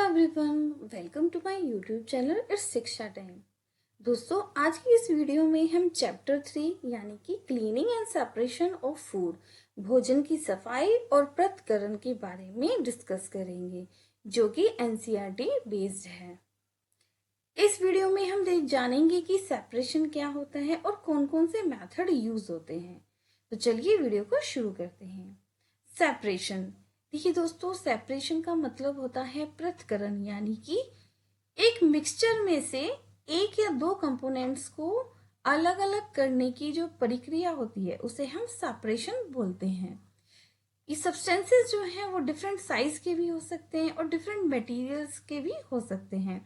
Everyone, welcome to my YouTube channel it's Shiksha time. दोस्तों, आज की इस वीडियो में हम चैप्टर 3 यानी कि cleaning and separation of food, भोजन की सफाई और पृथक्करण के बारे में डिस्कस करेंगे, जो कि एनसीईआरटी बेस्ड है। इस वीडियो में हम जानेंगे कि सेपरेशन क्या होता है और कौन कौन से मेथड यूज होते हैं। तो चलिए वीडियो को शुरू करते हैं। सेपरेशन, देखिए दोस्तों, सेपरेशन का मतलब होता है पृथक्करण, यानी कि एक मिक्सचर में से एक या दो कंपोनेंट्स को अलग अलग करने की जो प्रक्रिया होती है उसे हम सेपरेशन बोलते हैं। ये सब्सटेंसेस जो हैं वो डिफरेंट साइज के भी हो सकते हैं और डिफरेंट मटेरियल्स के भी हो सकते हैं।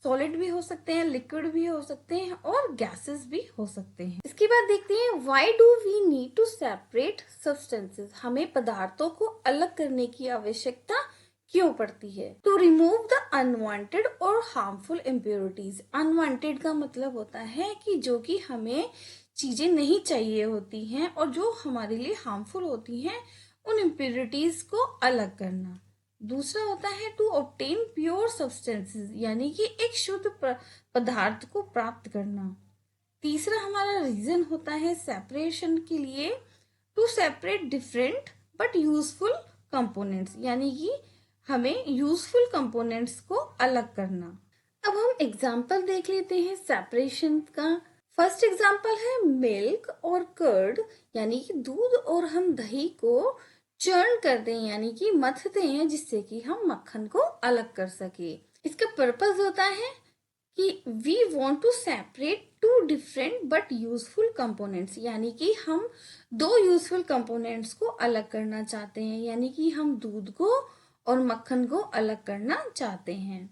सॉलिड भी हो सकते हैं, लिक्विड भी हो सकते हैं और गैसेस भी हो सकते हैं। इसके बाद देखते हैं why do we need to separate substances, हमें पदार्थों को अलग करने की आवश्यकता क्यों पड़ती है। टू रिमूव द अनवांटेड और हार्मफुल इम्प्योरिटीज। अनवांटेड का मतलब होता है कि जो कि हमें चीजें नहीं चाहिए होती हैं और जो हमारे लिए हार्मफुल होती हैं, उन इम्प्योरिटीज को अलग करना। दूसरा होता है टू ऑब्टेन प्योर सब्सटेंसेस, यानी कि एक शुद्ध पदार्थ को प्राप्त करना। तीसरा हमारा रीजन होता है सेपरेशन के लिए, to separate different but useful components, यानी कि हमें यूजफुल कंपोनेंट्स को अलग करना। अब हम एग्जाम्पल देख लेते हैं सेपरेशन का। फर्स्ट एग्जाम्पल है मिल्क और कर्ड, यानी कि दूध और हम दही को चर्न करते हैं, यानी कि मथते हैं, जिससे कि हम मक्खन को अलग कर सके। इसका पर्पस होता है कि we want to separate two different but useful components, यानी कि हम दो यूजफुल कंपोनेंट्स को अलग करना चाहते हैं, यानी कि हम दूध को और मक्खन को अलग करना चाहते हैं।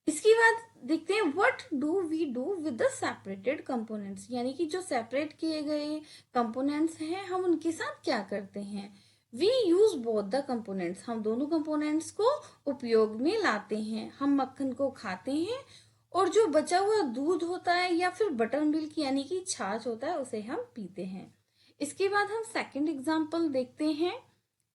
इसके बाद देखते हैं what do we do with the separated components, यानी कि जो सेपरेट किए गए कंपोनेंट्स हैं हम उनके साथ क्या करते हैं। We use both the components, हम दोनों कंपोनेंट्स को उपयोग में लाते हैं। हम मक्खन को खाते हैं और जो बचा हुआ दूध होता है या फिर बटर मिल्क यानी कि छाछ होता है उसे हम पीते हैं। इसके बाद हम सेकंड एग्जांपल देखते हैं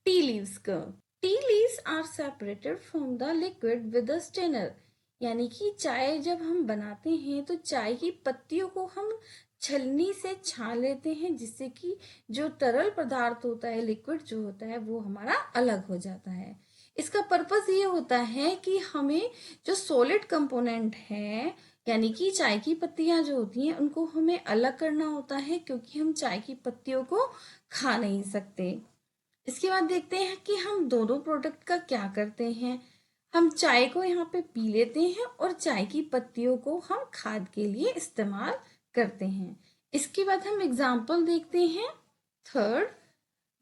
टी लीव्स का। Tea leaves are separated from the liquid with a strainer, यानी कि चाय जब हम बनाते हैं तो चाय की पत्तियों को हम छलनी से छान लेते हैं, जिससे कि जो तरल पदार्थ होता है, लिक्विड जो होता है, वो हमारा अलग हो जाता है। इसका पर्पस ये होता है कि हमें जो सॉलिड कंपोनेंट है, यानी कि चाय की पत्तियां जो होती हैं उनको हमें अलग करना होता है, क्योंकि हम चाय की पत्तियों को खा नहीं सकते। इसके बाद देखते हैं कि हम दोनों प्रोडक्ट का क्या करते हैं। हम चाय को यहाँ पे पी लेते हैं और चाय की पत्तियों को हम खाद के लिए इस्तेमाल करते हैं। इसके बाद हम एग्जाम्पल देखते हैं third,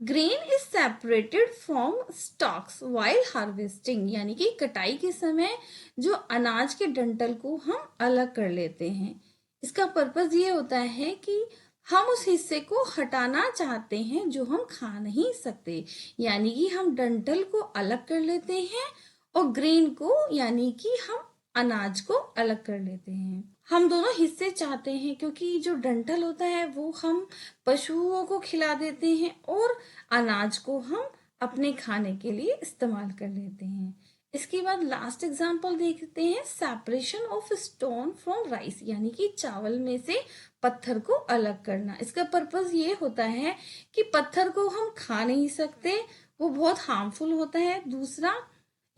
grain is separated from stocks while harvesting, यानी कि कटाई के समय जो अनाज के डंठल को हम अलग कर लेते हैं। इसका पर्पस ये होता है कि हम उस हिस्से को हटाना चाहते हैं जो हम खा नहीं सकते, यानी कि हम डंठल को अलग कर लेते हैं और ग्रेन को, यानी कि हम अनाज को अलग कर लेते हैं। हम दोनों हिस्से चाहते हैं, क्योंकि जो डंठल होता है वो हम पशुओं को खिला देते हैं और अनाज को हम अपने खाने के लिए इस्तेमाल कर लेते हैं। इसके बाद लास्ट एग्जांपल देखते हैं separation of stone from rice, यानी कि चावल में से पत्थर को अलग करना। इसका पर्पस ये होता है कि पत्थर को हम खा नहीं सकते, वो बहुत हार्मफुल होता है। दूसरा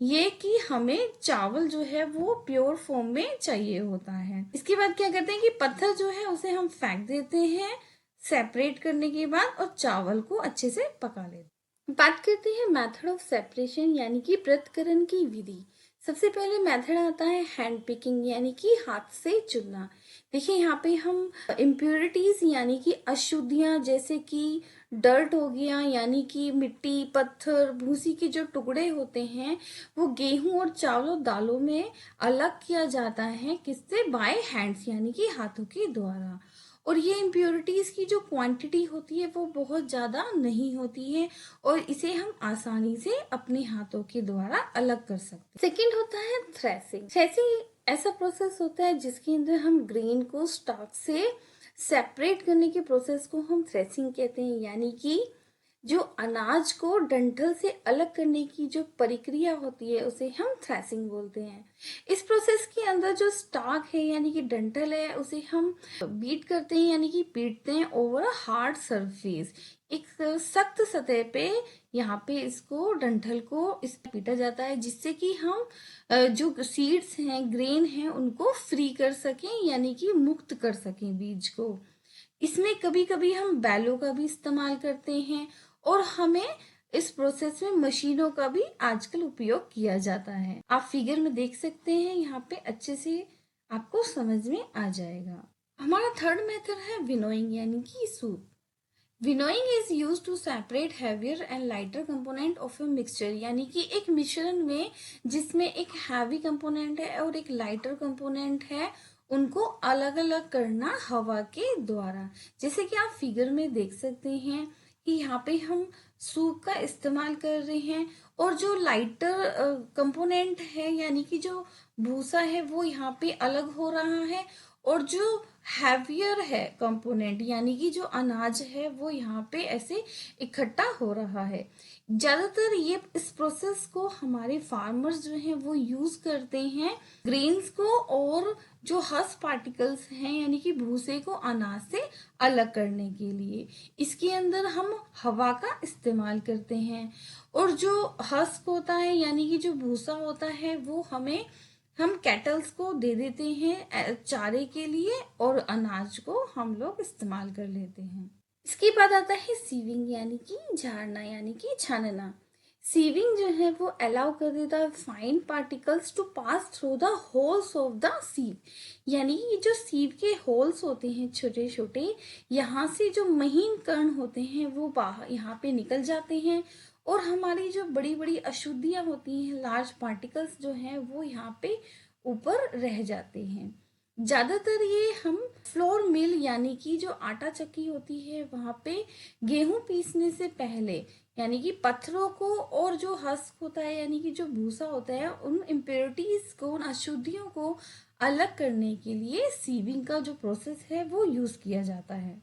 ये कि हमें चावल जो है वो प्योर फॉर्म में चाहिए होता है। इसके बाद क्या करते हैं कि पत्थर जो है उसे हम फेंक देते हैं सेपरेट करने के बाद और चावल को अच्छे से पका लेते हैं। बात करते हैं मेथड ऑफ सेपरेशन, यानी कि पृथक्करण की विधि। सबसे पहले मेथड आता है हैंड पिकिंग, यानी कि हाथ से चुनना। देखिए यहाँ पे हम इम्प्योरिटीज यानी कि अशुद्धियां, जैसे कि डर्ट हो गया, यानी कि मिट्टी, पत्थर, भूसी के जो टुकड़े होते हैं वो गेहूं और चावल दालों में अलग किया जाता है, किससे, बाय हैंड्स, यानी कि हाथों के द्वारा। और ये इम्प्योरिटीज की जो क्वांटिटी होती है वो बहुत ज्यादा नहीं होती है और इसे हम आसानी से अपने हाथों के द्वारा अलग कर सकते हैं। सेकेंड होता है थ्रेसिंग। थ्रेसिंग ऐसा प्रोसेस होता है जिसके अंदर हम ग्रेन को स्टॉक से सेपरेट करने के प्रोसेस को हम थ्रेसिंग कहते हैं, यानी कि जो अनाज को डंठल से अलग करने की जो प्रक्रिया होती है उसे हम थ्रेसिंग बोलते हैं। इस प्रोसेस के अंदर जो स्टाक है यानी कि डंठल है उसे हम बीट करते हैं यानी कि पीटते हैं ओवर अ हार्ड सरफेस, एक सख्त सतह पे यहाँ पे इसको डंठल को इस पीटा जाता है जिससे कि हम जो सीड्स हैं ग्रेन हैं उनको फ्री कर सकें यानी कि मुक्त कर सकें बीज को। इसमें कभी कभी हम बैलों का भी इस्तेमाल करते हैं और हमें इस प्रोसेस में मशीनों का भी आजकल उपयोग किया जाता है। आप फिगर में देख सकते हैं, यहाँ पे अच्छे से आपको समझ में आ जाएगा। हमारा थर्ड मेथड है विनोइंग यानी कि सूप। Winnowing is use to separate heavier and lighter component of a mixture, यानी कि एक मिश्रण में जिसमें एक हैवी कंपोनेंट है और एक लाइटर कंपोनेंट है उनको अलग अलग करना हवा के द्वारा। जैसे कि आप फिगर में देख सकते हैं कि यहाँ पे हम सूप का इस्तेमाल कर रहे हैं और जो लाइटर कंपोनेंट है यानी कि जो भूसा है वो यहाँ पे अलग हो रहा है और जो हैवियर है कंपोनेंट यानी कि जो अनाज है वो यहाँ पे ऐसे इकट्ठा हो रहा है। ज्यादातर ये इस प्रोसेस को हमारे फार्मर्स जो हैं वो यूज करते हैं ग्रेन्स को और जो हस्क पार्टिकल्स हैं यानी कि भूसे को अनाज से अलग करने के लिए। इसके अंदर हम हवा का इस्तेमाल करते हैं और जो हस्क होता है यानी कि जो भूसा होता है वो हम कैटल्स को दे देते हैं चारे के लिए और अनाज को हम लोग इस्तेमाल कर लेते हैं। इसके बाद आता है सीविंग यानी कि झाड़ना यानी कि छानना। सीविंग जो है वो अलाउ कर देता है fine particles to pass through the holes of the sieve, यानी कि जो सीव के होल्स होते हैं छोटे छोटे, यहाँ से जो महीन कण होते हैं वो बाहर यहाँ पे निकल जाते हैं और हमारी जो बड़ी बड़ी अशुद्धियां होती हैं लार्ज पार्टिकल्स जो हैं वो यहाँ पे ऊपर रह जाते हैं। ज्यादातर ये हम फ्लोर मिल यानी कि जो आटा चक्की होती है वहां पे गेहूं पीसने से पहले यानी कि पत्थरों को और जो हस्क होता है यानी कि जो भूसा होता है उन इम्प्योरिटीज को उन अशुद्धियों को अलग करने के लिए सीविंग का जो प्रोसेस है वो यूज किया जाता है।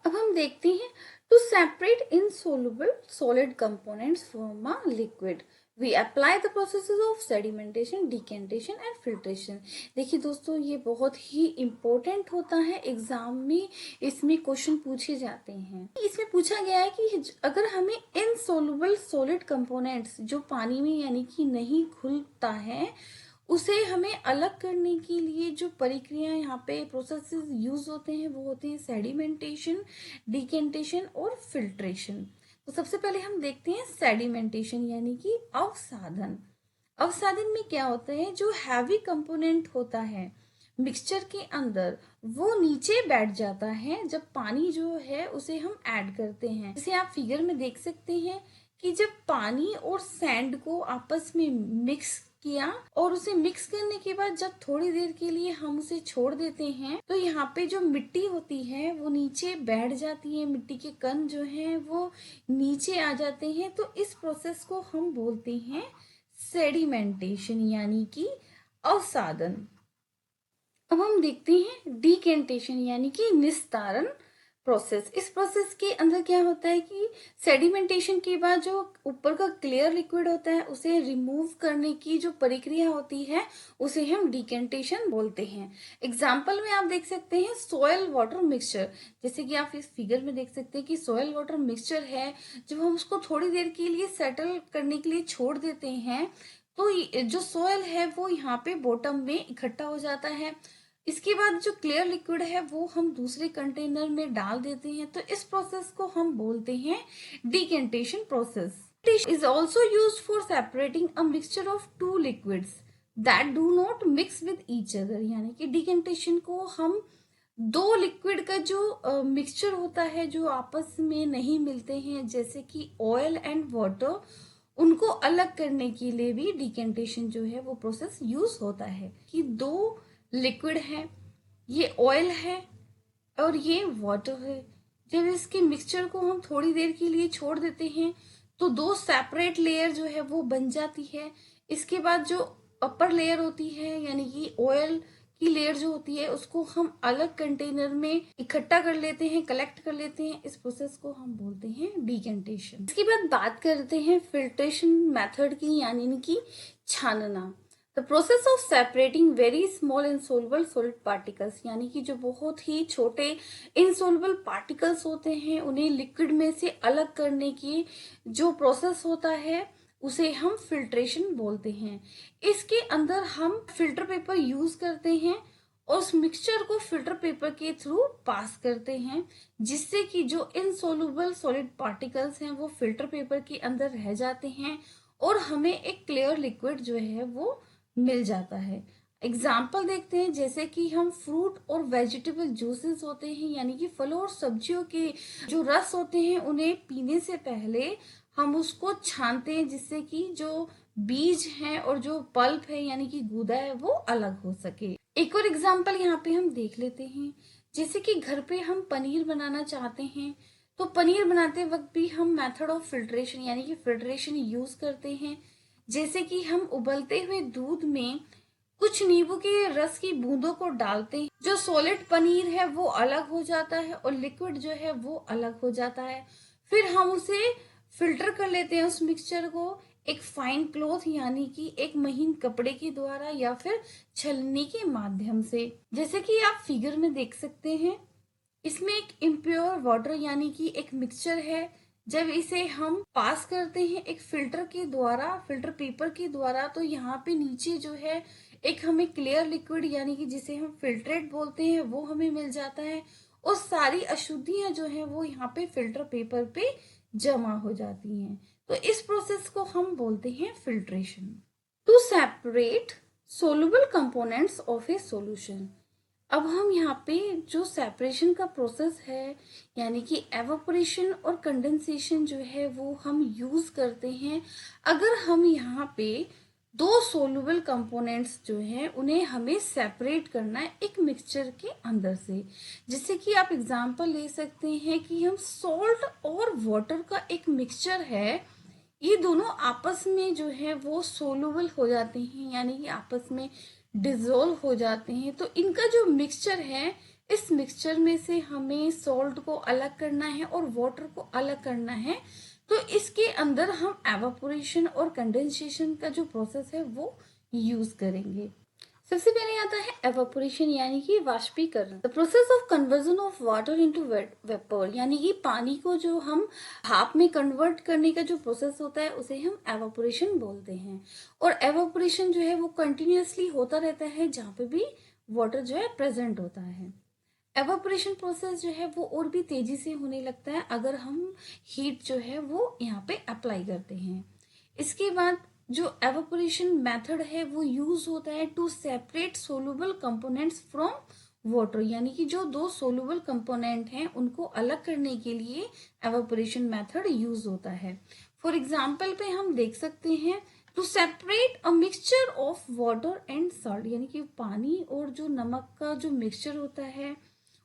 अब हम देखते हैं to separate insoluble solid components from a liquid we apply the processes of sedimentation, decantation and filtration. देखिए दोस्तों, ये बहुत ही इम्पोर्टेंट होता है एग्जाम में, इसमें क्वेश्चन पूछे जाते हैं। इसमें पूछा गया है कि अगर हमें इनसोल्युबल सॉलिड कंपोनेंट्स जो पानी में यानी कि नहीं घुलता है उसे हमें अलग करने के लिए जो प्रक्रिया यहाँ पे प्रोसेसेस यूज होते हैं वो होते हैं सेडिमेंटेशन, डिकेंटेशन और फिल्ट्रेशन। तो सबसे पहले हम देखते हैं सेडिमेंटेशन यानी कि अवसाधन। अवसाधन में क्या होता है, जो हैवी कंपोनेंट होता है मिक्सचर के अंदर वो नीचे बैठ जाता है जब पानी जो है उसे हम ऐड करते हैं। जैसे आप फिगर में देख सकते हैं कि जब पानी और सैंड को आपस में मिक्स किया और उसे मिक्स करने के बाद जब थोड़ी देर के लिए हम उसे छोड़ देते हैं तो यहाँ पे जो मिट्टी होती है वो नीचे बैठ जाती है, मिट्टी के कण जो हैं वो नीचे आ जाते हैं। तो इस प्रोसेस को हम बोलते हैं सेडिमेंटेशन यानी कि अवसादन। अब हम देखते हैं डिकेंटेशन यानी कि निस्तारण प्रोसेस। इस प्रोसेस के अंदर क्या होता है कि सेडिमेंटेशन के बाद जो ऊपर का क्लियर लिक्विड होता है उसे रिमूव करने की जो प्रक्रिया होती है उसे हम डिकेंटेशन बोलते हैं। एग्जाम्पल में आप देख सकते हैं सॉयल वाटर मिक्सचर। जैसे कि आप इस फिगर में देख सकते हैं कि सॉयल वाटर मिक्सचर है, जब हम उसको थोड़ी देर के लिए सेटल करने के लिए छोड़ देते हैं तो जो सॉयल है वो यहाँ पे बॉटम में इकट्ठा हो जाता है। इसके बाद जो क्लियर लिक्विड है वो हम दूसरे कंटेनर में डाल देते हैं। तो इस प्रोसेस को हम बोलते हैं decantation process. Is also used for separating a mixture of two liquids that do not mix with each other, यानी कि डिकेंटेशन को हम दो लिक्विड का जो मिक्सचर होता है जो आपस में नहीं मिलते हैं जैसे कि ऑयल एंड वाटर, उनको अलग करने के लिए भी डिकेंटेशन जो है वो प्रोसेस यूज होता है। कि दो लिक्विड है, ये ऑयल है और ये वाटर है, जब इसके मिक्सचर को हम थोड़ी देर के लिए छोड़ देते हैं तो दो सेपरेट लेयर जो है वो बन जाती है। इसके बाद जो अपर लेयर होती है यानी कि ऑयल की लेयर जो होती है उसको हम अलग कंटेनर में इकट्ठा कर लेते हैं, कलेक्ट कर लेते हैं। इस प्रोसेस को हम बोलते हैं डिकेंटेशन। इसके बाद बात करते हैं फिल्ट्रेशन मेथड की, यानी कि छानना। The process of separating very small insoluble solid particles, यानी कि जो बहुत ही छोटे इनसोल्युबल पार्टिकल्स होते हैं उन्हें लिक्विड में से अलग करने की जो प्रोसेस होता है उसे हम फिल्ट्रेशन बोलते हैं। इसके अंदर हम फिल्टर पेपर यूज करते हैं और उस मिक्सचर को फिल्टर पेपर के थ्रू पास करते हैं, जिससे कि जो इनसोल्युबल सॉलिड पार्टिकल्स हैं वो फिल्टर पेपर के अंदर रह जाते हैं और हमें एक क्लियर लिक्विड जो है वो मिल जाता है। एग्जाम्पल देखते हैं, जैसे कि हम फ्रूट और वेजिटेबल जूसेस होते हैं, यानी कि फलों और सब्जियों के जो रस होते हैं उन्हें पीने से पहले हम उसको छानते हैं, जिससे कि जो बीज है और जो पल्प है यानी कि गूदा है वो अलग हो सके। एक और एग्जाम्पल यहाँ पे हम देख लेते हैं, जैसे कि घर पे हम पनीर बनाना चाहते हैं तो पनीर बनाते वक्त भी हम मेथड ऑफ फिल्ट्रेशन यानी कि फिल्ट्रेशन यूज करते हैं। जैसे कि हम उबलते हुए दूध में कुछ नींबू के रस की बूंदों को डालते हैं, जो सॉलिड पनीर है वो अलग हो जाता है और लिक्विड जो है वो अलग हो जाता है। फिर हम उसे फिल्टर कर लेते हैं उस मिक्सचर को एक फाइन क्लॉथ यानी कि एक महीन कपड़े के द्वारा या फिर छलनी के माध्यम से। जैसे कि आप फिगर में देख सकते हैं, इसमें एक इम्प्योर वाटर यानी कि एक मिक्सचर है। जब इसे हम पास करते हैं एक फिल्टर के द्वारा, फिल्टर पेपर के द्वारा, तो यहाँ पे नीचे जो है एक हमें क्लियर लिक्विड यानी कि जिसे हम फिल्ट्रेट बोलते हैं वो हमें मिल जाता है और सारी अशुद्धियां जो है वो यहाँ पे फिल्टर पेपर पे जमा हो जाती हैं। तो इस प्रोसेस को हम बोलते हैं filtration. To separate soluble components of a solution. अब हम यहाँ पे जो सेपरेशन का प्रोसेस है यानी कि एवापोरेशन और कंडेंसेशन जो है वो हम यूज करते हैं अगर हम यहाँ पे दो सोलुबल कंपोनेंट्स जो हैं उन्हें हमें सेपरेट करना है एक मिक्सचर के अंदर से। जैसे कि आप एग्जांपल ले सकते हैं कि हम सॉल्ट और वाटर का एक मिक्सचर है, ये दोनों आपस में जो है वो सोलुबल हो जाते हैं यानी कि आपस में डिजोल्व हो जाते हैं। तो इनका जो मिक्सचर है, इस मिक्सचर में से हमें सॉल्ट को अलग करना है और वाटर को अलग करना है। तो इसके अंदर हम एवापोरेशन और कंडेंसेशन का जो प्रोसेस है वो यूज करेंगे। सबसे पहले आता है एवापोरेशन यानी कि वाष्पीकरण। The process of conversion of water into vapour, यानी कि पानी को जो हम भाप में कन्वर्ट करने का जो प्रोसेस होता है उसे हम एवापोरेशन बोलते हैं। और एवापोरेशन जो है वो कंटिन्यूअसली होता रहता है जहाँ पे भी वाटर जो है प्रेजेंट होता है। एवापोरेशन प्रोसेस जो है वो और भी तेजी से होने लगता है अगर हम हीट जो है वो यहाँ पे अप्लाई करते हैं। इसके बाद जो एवापोरेशन मेथड है वो यूज होता है to separate soluble components from water, यानी कि जो दो सोलुबल कंपोनेंट हैं उनको अलग करने के लिए एवापोरेशन मेथड यूज होता है। फॉर एग्जाम्पल पे हम देख सकते हैं to separate a mixture of water and salt, यानी कि पानी और जो नमक का जो मिक्सचर होता है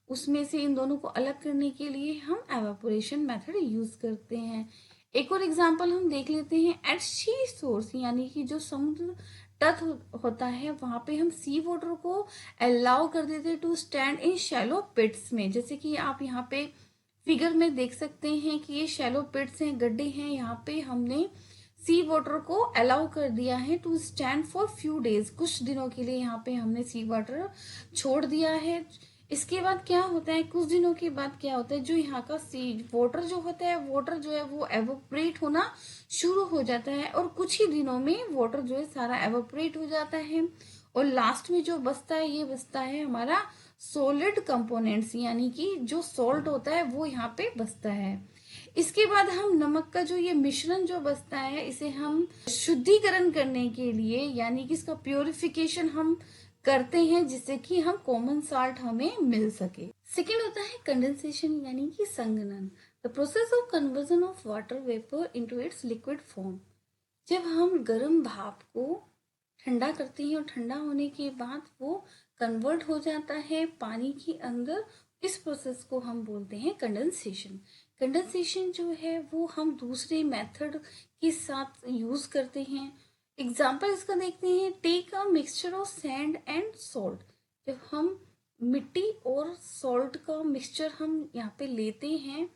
उसमें से इन दोनों को अलग करने के लिए हम एवापोरेशन मेथड यूज करते हैं। एक और एग्जाम्पल हम देख लेते हैं एट सी सोर्स, यानी कि जो समुद्र तट होता है वहां पे हम सी वाटर को अलाउ कर देते हैं टू स्टैंड इन शैलो पिट्स में। जैसे कि आप यहाँ पे फिगर में देख सकते हैं कि ये शैलो पिट्स हैं, गड्ढे हैं, यहाँ पे हमने सी वाटर को अलाउ कर दिया है to stand for few days, कुछ दिनों के लिए यहाँ पे हमने सी वाटर छोड़ दिया है। इसके बाद क्या होता है, कुछ दिनों के बाद क्या होता है, जो यहाँ का सी वाटर जो होता है, वाटर जो है वो एवोपरेट होना शुरू हो जाता है और कुछ ही दिनों में वाटर जो है सारा एवोपरेट हो जाता है और लास्ट में जो बचता है ये बचता है हमारा सॉलिड कंपोनेंट्स, यानी कि जो सॉल्ट होता है वो यहाँ पे बचता है। इसके बाद हम नमक का जो ये मिश्रण जो बचता है इसे हम शुद्धिकरण करने के लिए यानी कि इसका प्योरिफिकेशन हम करते हैं जिससे कि हम कॉमन साल्ट हमें मिल सके। सेकेंड होता है कंडेंसेशन यानी कि संघनन। The process of conversion of water vapour into its liquid form. जब हम गर्म भाप को ठंडा करते हैं और ठंडा होने के बाद वो कन्वर्ट हो जाता है पानी के अंदर, इस प्रोसेस को हम बोलते हैं कंडेंसेशन। कंडेंसेशन जो है वो हम दूसरे मेथड के साथ यूज करते हैं। एग्जाम्पल इसका देखते हैं, take a mixture of sand and salt. जब हम मिट्टी और सॉल्ट का मिक्सचर हम यहाँ पे लेते हैं,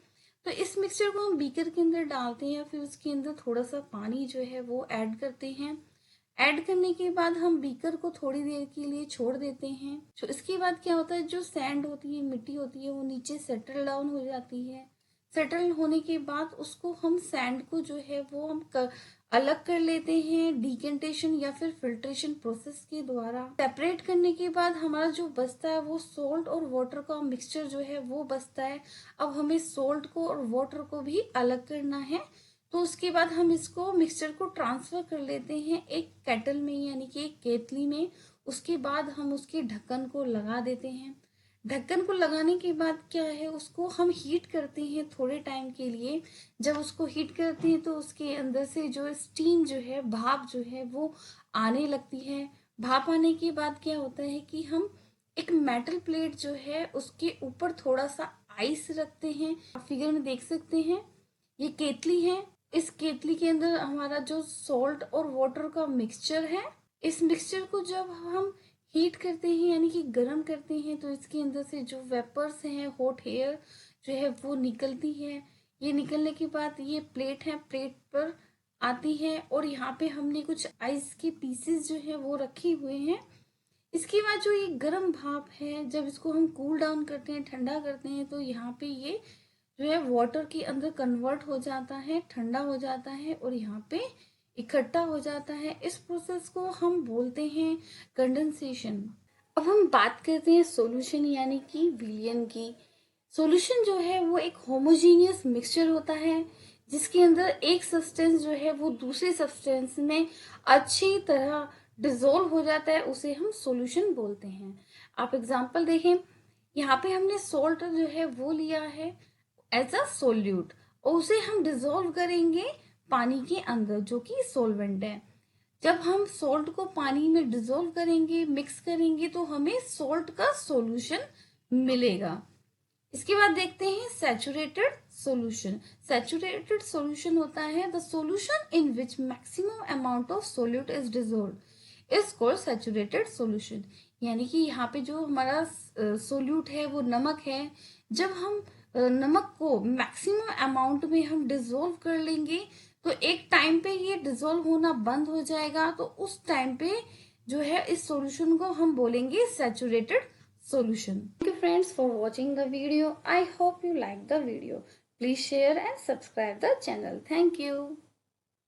तो इस मिक्सचर को हम बीकर के अंदर डालते हैं, फिर उसके अंदर थोड़ा सा पानी जो है वो ऐड करते हैं। ऐड करने के बाद हम बीकर को थोड़ी देर के लिए छोड़ देते हैं। तो इसके बाद क्या होता है, जो सैंड होती है, मिट्टी होती है, वो नीचे सेटल डाउन हो जाती है। सेटल होने के बाद उसको हम सैंड को जो है वो हम अलग कर लेते हैं डिकेंटेशन या फिर फिल्ट्रेशन प्रोसेस के द्वारा। सेपरेट करने के बाद हमारा जो बचता है वो सोल्ट और वाटर का मिक्सचर जो है वो बचता है। अब हमें सोल्ट को और वाटर को भी अलग करना है, तो उसके बाद हम इसको मिक्सचर को ट्रांसफर कर लेते हैं एक केटल में यानी कि एक केतली में। उसके बाद हम उसके ढक्कन को लगा देते हैं। ढक्कन को लगाने के बाद क्या है, उसको हम हीट करते हैं थोड़े टाइम के लिए। जब उसको हीट करते हैं तो उसके अंदर से जो स्टीम जो है, भाप जो है वो आने लगती है। भाप आने के बाद क्या होता है कि हम एक मेटल प्लेट जो है उसके ऊपर थोड़ा सा आइस रखते हैं। आप फिगर में देख सकते हैं, ये केतली है। इस केतली के अंदर हमारा जो सॉल्ट और वाटर का मिक्सचर है, इस मिक्सचर को जब हम हीट करते हैं यानी कि गर्म करते हैं, तो इसके अंदर से जो वेपर्स हैं, हॉट एयर जो है वो निकलती है। ये निकलने के बाद ये प्लेट है, प्लेट पर आती है और यहाँ पे हमने कुछ आइस के पीसेस जो है वो रखे हुए हैं। इसके बाद जो ये गर्म भाप है, जब इसको हम कूल डाउन करते हैं, ठंडा करते हैं, तो यहाँ पे ये जो है वाटर के अंदर कन्वर्ट हो जाता है, ठंडा हो जाता है और यहाँ पे इकट्ठा हो जाता है। इस प्रोसेस को हम बोलते हैं कंडेंसेशन। अब हम बात करते हैं सॉल्यूशन यानी कि विलयन की। सॉल्यूशन जो है वो एक होमोजीनियस मिक्सचर होता है जिसके अंदर एक सब्सटेंस जो है वो दूसरे सब्सटेंस में अच्छी तरह डिसॉल्व हो जाता है, उसे हम सॉल्यूशन बोलते हैं। आप एग्जांपल देखें, यहाँ पे हमने सॉल्ट जो है वो लिया है एज अ सोल्यूट और उसे हम डिसॉल्व करेंगे पानी के अंदर जो कि सॉल्वेंट है। जब हम सॉल्ट को पानी में डिसॉल्व करेंगे, मिक्स करेंगे, तो हमें सॉल्ट का सॉल्यूशन मिलेगा। इसके बाद देखते हैं सैचुरेटेड सॉल्यूशन। सैचुरेटेड सॉल्यूशन होता है the solution in which maximum amount of solute is dissolved is called saturated solution. यानी कि यहाँ पे जो हमारा सोल्यूट है वो नमक है। जब हम नमक को मैक्सिमम अमाउंट में हम डिसॉल्व कर लेंगे तो एक टाइम पे ये डिसॉल्व होना बंद हो जाएगा, तो उस टाइम पे जो है इस सॉल्यूशन को हम बोलेंगे saturated solution. Thank you friends for watching the video. I hope you like the video. Please share and subscribe the channel. Thank you.